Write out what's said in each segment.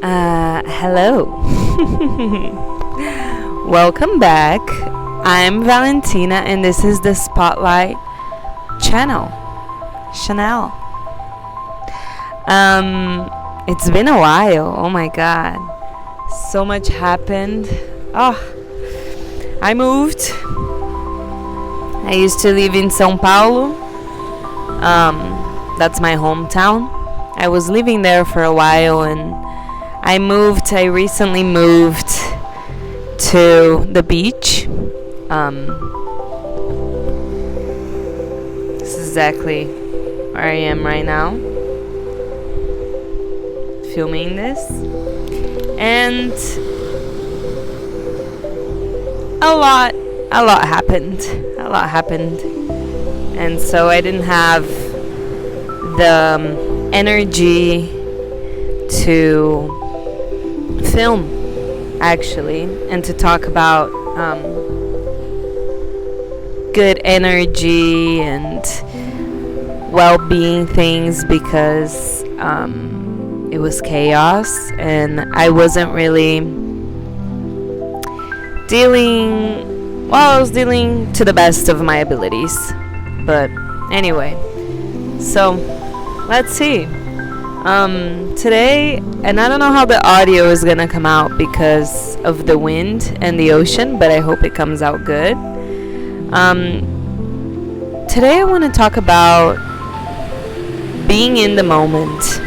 Hello. Welcome back. I'm Valentina, and this is the Spotlight channel. Chanel. It's been a while. Oh my god. So much happened. I moved. I used to live in São Paulo. That's my hometown. I was living there for a while, and I recently moved to the beach. This is exactly where I am right now, filming this. And a lot happened. And so I didn't have the energy to film, actually, and to talk about good energy and well-being things, because it was chaos and I wasn't really I was dealing to the best of my abilities. But anyway, so let's see. Today, and I don't know how the audio is gonna come out because of the wind and the ocean, but I hope it comes out good. Today I want to talk about being in the moment.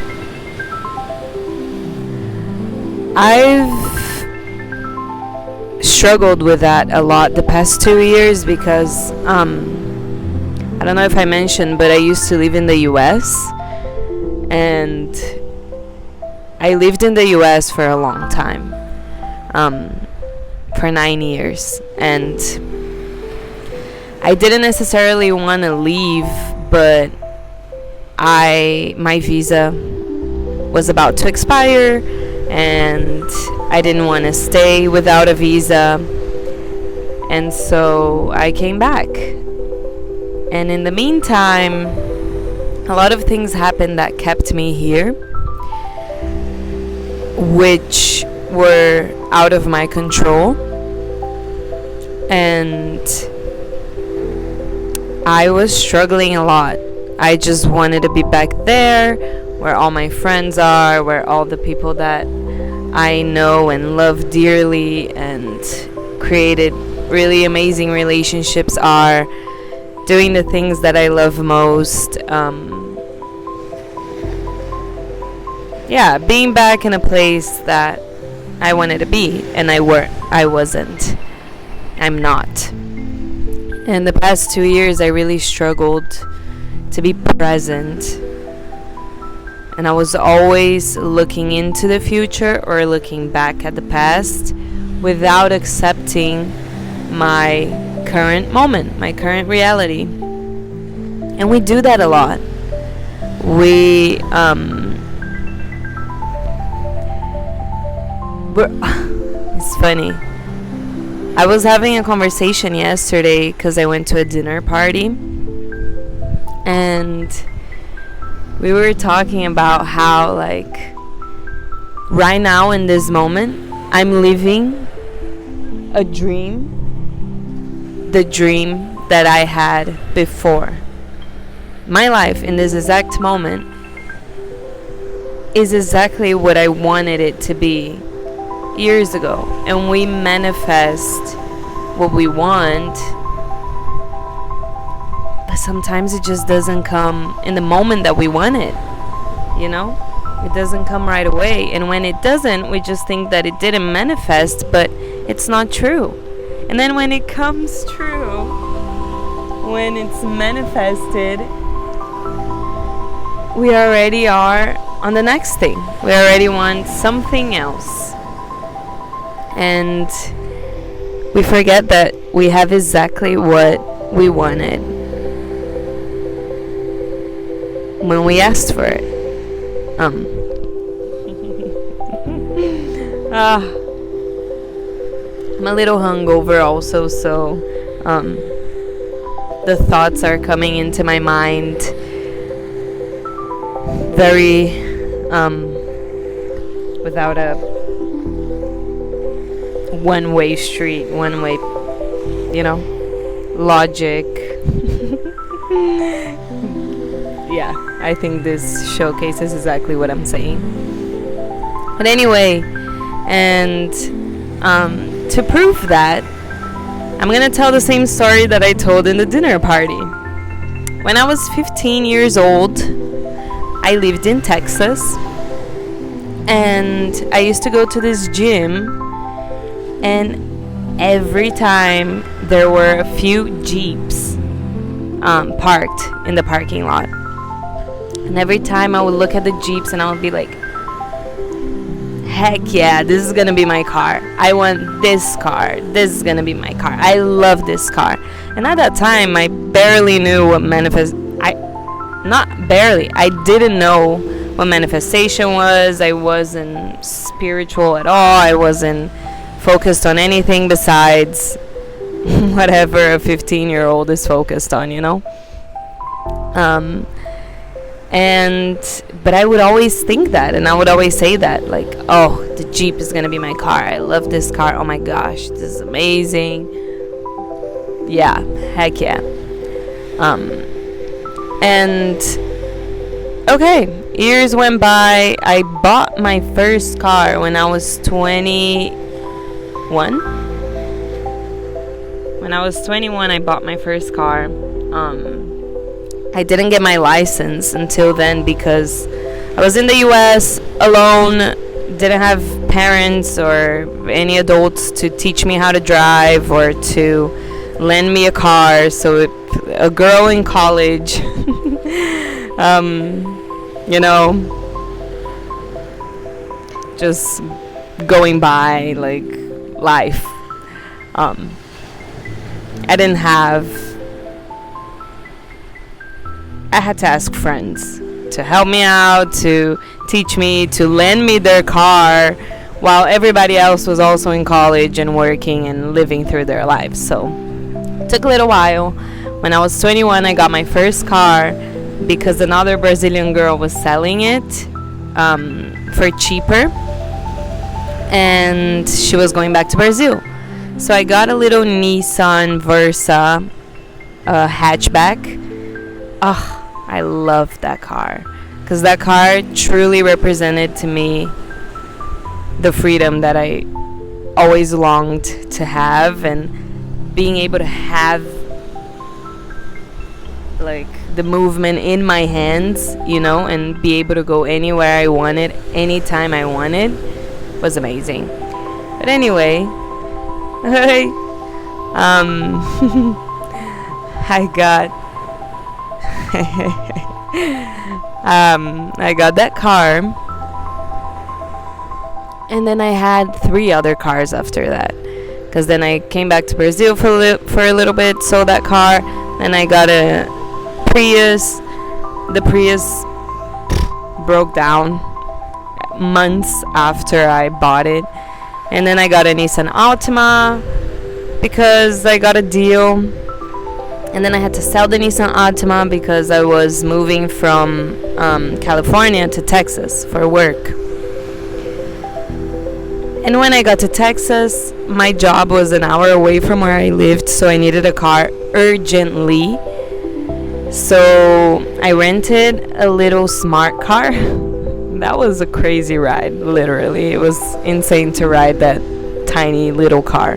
I've struggled with that a lot the past 2 years because I don't know if I mentioned, but I used to live in the US, and I lived in the US for a long time, for 9 years, and I didn't necessarily want to leave, but my visa was about to expire, and I didn't want to stay without a visa, and so I came back. And in the meantime, a lot of things happened that kept me here, which were out of my control, and I was struggling a lot. I just wanted to be back there where all my friends are, where all the people that I know and love dearly and created really amazing relationships are, doing the things that I love most. Being back in a place that I wanted to be, and I wasn't. I'm not. And the past 2 years I really struggled to be present, and I was always looking into the future or looking back at the past without accepting my current moment, my current reality. And we do that a lot. It's funny. I was having a conversation yesterday because I went to a dinner party, and we were talking about how, like, right now in this moment, I'm living a dream, the dream that I had before. My life in this exact moment is exactly what I wanted it to be years ago. And we manifest what we want, but sometimes it just doesn't come in the moment that we want it, you know? It doesn't come right away. And when it doesn't, we just think that it didn't manifest, but it's not true. And then when it comes true, when it's manifested, we already are on the next thing. We already want something else. And we forget that we have exactly what we wanted when we asked for it. I'm a little hungover also, so the thoughts are coming into my mind very without a one-way street, one-way, logic. Yeah, I think this showcases exactly what I'm saying. But anyway, and to prove that, I'm gonna tell the same story that I told in the dinner party. When I was 15 years old, I lived in Texas, and I used to go to this gym, and every time there were a few Jeeps parked in the parking lot. And every time I would look at the Jeeps and I would be like, heck yeah, this is gonna be my car. I want this car. This is gonna be my car. I love this car. And at that time, I barely knew what I didn't know what manifestation was. I wasn't spiritual at all. I wasn't focused on anything besides whatever a 15-year-old is focused on, but I would always think that, and I would always say that, like, oh, the Jeep is gonna be my car. I love this car. Oh my gosh, this is amazing. Yeah, heck yeah. And okay, years went by. I bought my first car when I was 21. When I was 21, I bought my first car. I didn't get my license until then because I was in the US alone, didn't have parents or any adults to teach me how to drive or to lend me a car. So a girl in college, just going by like life. I had to ask friends to help me out, to teach me, to lend me their car, while everybody else was also in college and working and living through their lives. So it took a little while. When I was 21, I got my first car because another Brazilian girl was selling it for cheaper, and she was going back to Brazil. So I got a little Nissan Versa hatchback. I loved that car because that car truly represented to me the freedom that I always longed to have, and being able to have like the movement in my hands, and be able to go anywhere I wanted, anytime I wanted, was amazing. But anyway, I got that car, and then I had 3 other cars after that, because then I came back to Brazil for a little bit, sold that car, and I got a Prius. The Prius broke down months after I bought it, and then I got a Nissan Altima because I got a deal. And then I had to sell the Nissan Altima because I was moving from California to Texas for work. And when I got to Texas, my job was an hour away from where I lived, so I needed a car urgently. So I rented a little smart car. That was a crazy ride, literally. It was insane to ride that tiny little car.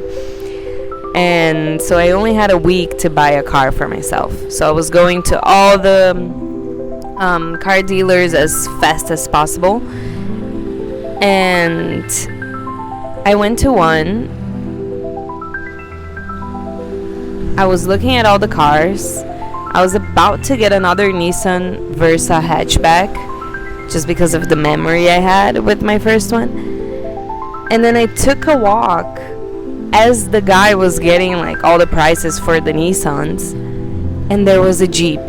And so I only had a week to buy a car for myself. So I was going to all the car dealers as fast as possible. And I went to one. I was looking at all the cars. I was about to get another Nissan Versa hatchback just because of the memory I had with my first one. And then I took a walk as the guy was getting like all the prices for the Nissans, and there was a Jeep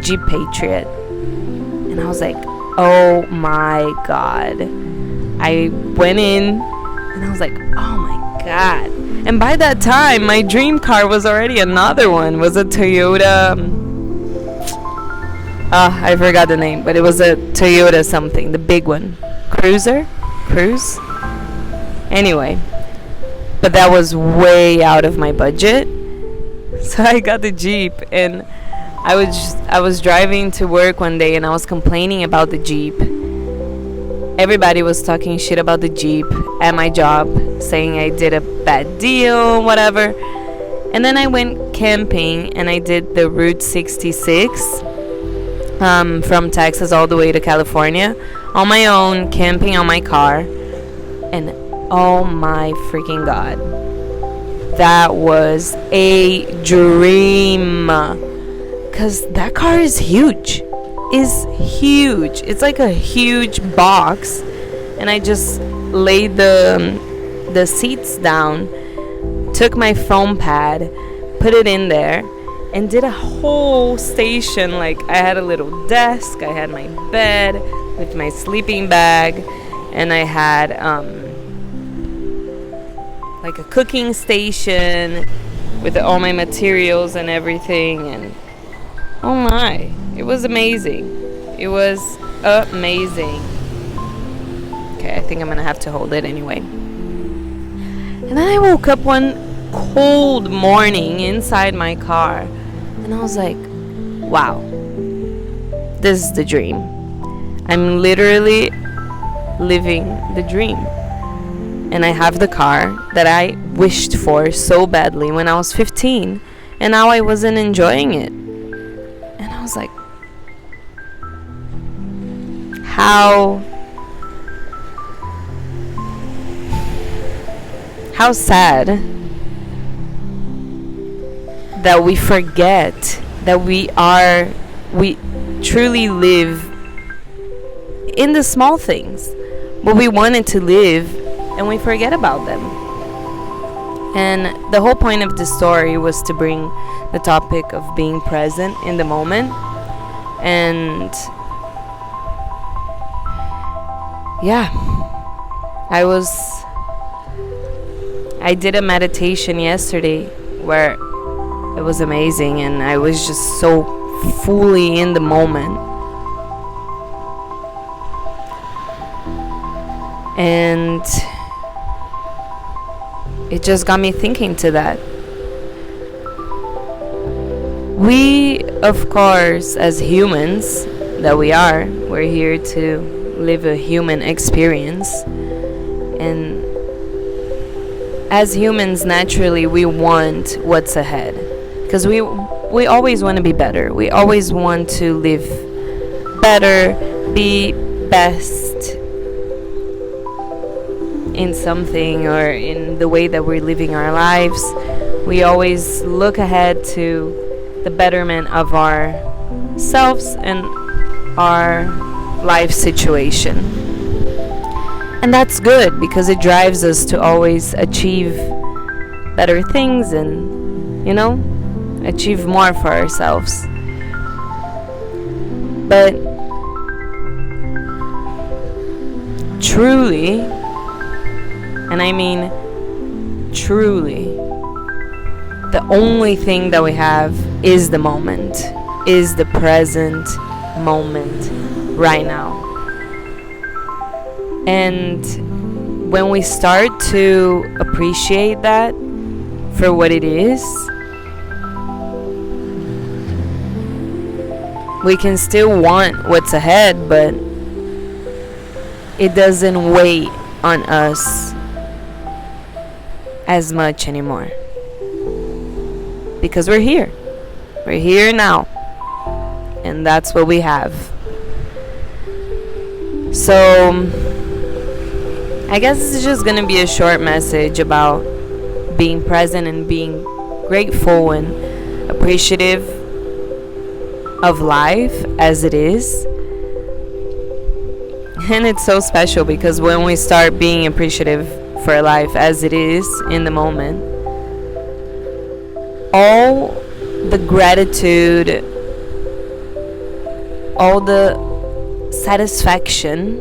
Patriot, and I was like, oh my god. I went in and I was like, oh my god. And by that time my dream car was already another one, was a Toyota, I forgot the name, but it was a Toyota something, the big one, cruise. Anyway, but that was way out of my budget. So I got the Jeep, and I was driving to work one day, and I was complaining about the Jeep. Everybody was talking shit about the Jeep at my job, saying I did a bad deal, whatever. And then I went camping, and I did the Route 66 from Texas all the way to California on my own, camping on my car. And oh my freaking God, that was a dream. Because that car is huge. It's like a huge box. And I just laid the seats down, took my foam pad, put it in there, and did a whole station. Like, I had a little desk, I had my bed with my sleeping bag, and I had like a cooking station with all my materials and everything. And oh my, it was amazing. It was amazing. Okay, I think I'm gonna have to hold it anyway. And then I woke up one cold morning inside my car, and I was like, wow, this is the dream. I'm literally living the dream. And I have the car that I wished for so badly when I was 15, and now I wasn't enjoying it. And I was like, how sad that we forget that we truly live in the small things, but we wanted to live and we forget about them. And the whole point of the story was to bring the topic of being present in the moment. And yeah, I did a meditation yesterday where it was amazing, and I was just so fully in the moment. And it just got me thinking to that. We, of course, as humans that we're here to live a human experience. And as humans, naturally, we want what's ahead. Because we always want to be better. We always want to live better, be best in something or in the way that we're living our lives. We always look ahead to the betterment of ourselves and our life situation. And that's good because it drives us to always achieve better things and, achieve more for ourselves. But truly, and I mean truly, the only thing that we have is the moment, is the present moment right now. And when we start to appreciate that for what it is, we can still want what's ahead, but it doesn't weigh on us as much anymore. Because we're here. We're here now. And that's what we have. So I guess this is just gonna be a short message about being present and being grateful and appreciative of life as it is. And it's so special because when we start being appreciative for life as it is in the moment, all the gratitude, all the satisfaction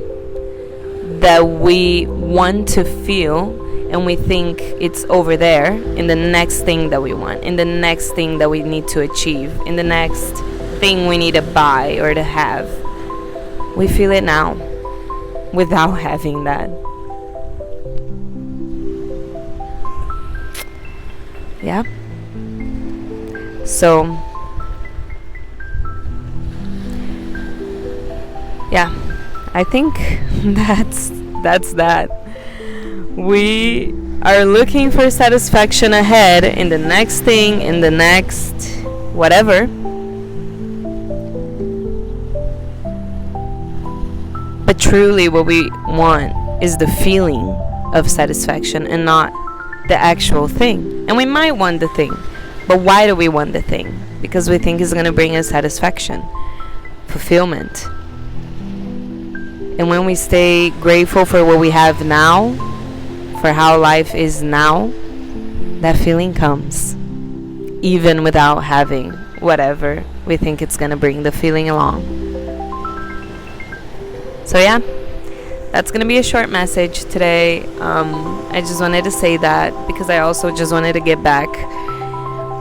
that we want to feel and we think it's over there in the next thing that we want, in the next thing that we need to achieve, in the next thing we need to buy or to have, we feel it now. without having that. Yeah. So yeah, I think that's that. We are looking for satisfaction ahead, in the next thing, in the next whatever. But truly what we want is the feeling of satisfaction and not the actual thing. And we might want the thing, but why do we want the thing? Because we think it's going to bring us satisfaction, fulfillment. And when we stay grateful for what we have now, for how life is now, that feeling comes, even without having whatever we think it's going to bring the feeling along. So yeah, that's going to be a short message today. I just wanted to say that because I also just wanted to get back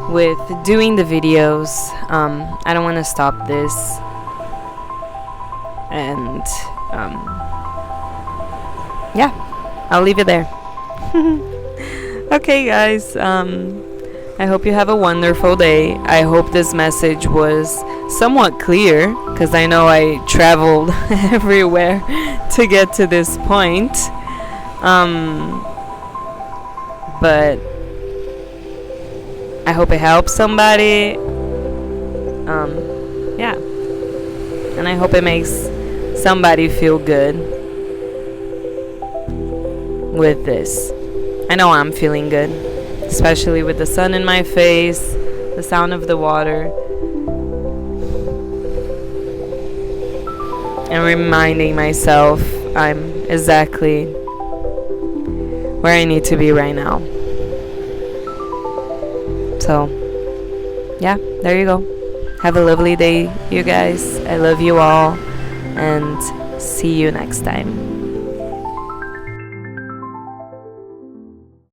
with doing the videos. I don't want to stop this. And yeah, I'll leave it there. Okay, guys. I hope you have a wonderful day. I hope this message was somewhat clear, because I know I traveled everywhere to get to this point. But I hope it helps somebody. Yeah. And I hope it makes somebody feel good with this. I know I'm feeling good, especially with the sun in my face, the sound of the water, and reminding myself I'm exactly where I need to be right now. So, yeah, there you go. Have a lovely day, you guys. I love you all, and see you next time.